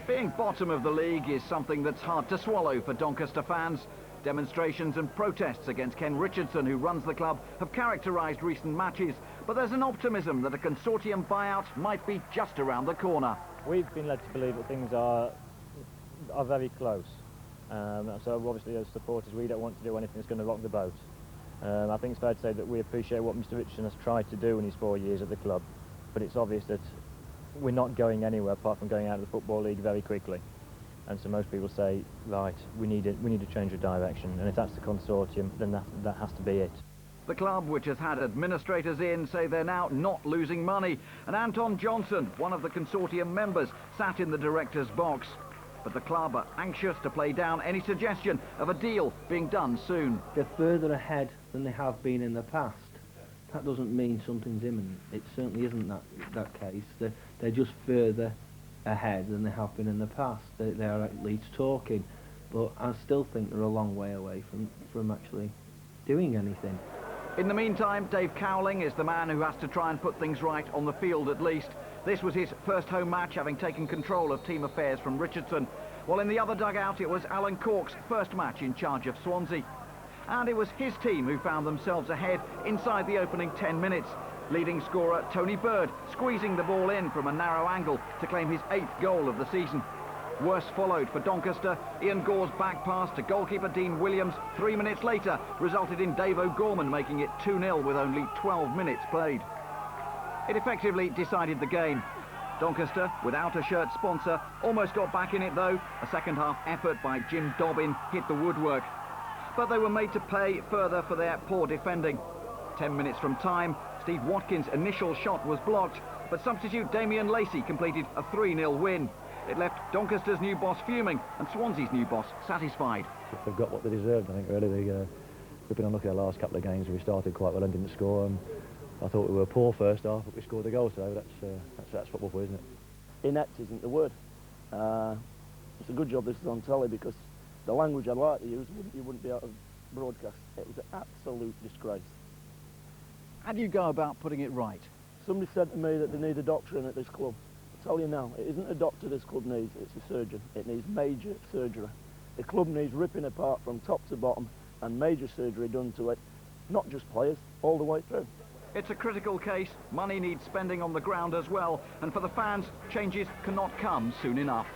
Being bottom of the league is something that's hard to swallow for Doncaster fans. Demonstrations and protests against Ken Richardson, who runs the club, have characterised recent matches. But there's an optimism that a consortium buyout might be just around the corner. We've been led to believe that things are very close. So obviously as supporters we don't want to do anything that's going to rock the boat. I think it's fair to say that we appreciate what Mr Richardson has tried to do in his 4 years at the club, but it's obvious that we're not going anywhere apart from going out of the Football League very quickly. And so most people say, right, we need a change of direction, and if that's the consortium, then that has to be it. The club, which has had administrators in, say they're now not losing money, and Anton Johnson, one of the consortium members, sat in the director's box. But the club are anxious to play down any suggestion of a deal being done soon. They're further ahead than they have been in the past. That doesn't mean something's imminent. It certainly isn't that case. They're just further ahead than they have been in the past. They are at least talking, but I still think they're a long way away from actually doing anything. In the meantime, Dave Cowling is the man who has to try and put things right on the field at least. This was his first home match, having taken control of team affairs from Richardson. While in the other dugout, it was Alan Cork's first match in charge of Swansea. And it was his team who found themselves ahead inside the opening 10 minutes. Leading scorer Tony Bird squeezing the ball in from a narrow angle to claim his 8th goal of the season. Worse followed for Doncaster. Ian Gore's back pass to goalkeeper Dean Williams 3 minutes later resulted in Dave O'Gorman making it 2-0 with only 12 minutes played. It effectively decided the game. Doncaster, without a shirt sponsor, almost got back in it though. A second-half effort by Jim Dobbin hit the woodwork. But they were made to pay further for their poor defending. 10 minutes from time, Steve Watkins' initial shot was blocked, but substitute Damien Lacey completed a 3-0 win. It left Doncaster's new boss fuming and Swansea's new boss satisfied. They've got what they deserved, I think, really. We've been unlucky the last couple of games. We started quite well and didn't score. I thought we were poor first half, but we scored the goal today. That's football for you, isn't it? Inept isn't the word. It's a good job this is on telly, because the language I'd like to use, you wouldn't be able to broadcast. It was an absolute disgrace. How do you go about putting it right? Somebody said to me that they need a doctor in at this club. I tell you now, it isn't a doctor this club needs, it's a surgeon. It needs major surgery. The club needs ripping apart from top to bottom and major surgery done to it, not just players, all the way through. It's a critical case. Money needs spending on the ground as well, and for the fans, changes cannot come soon enough.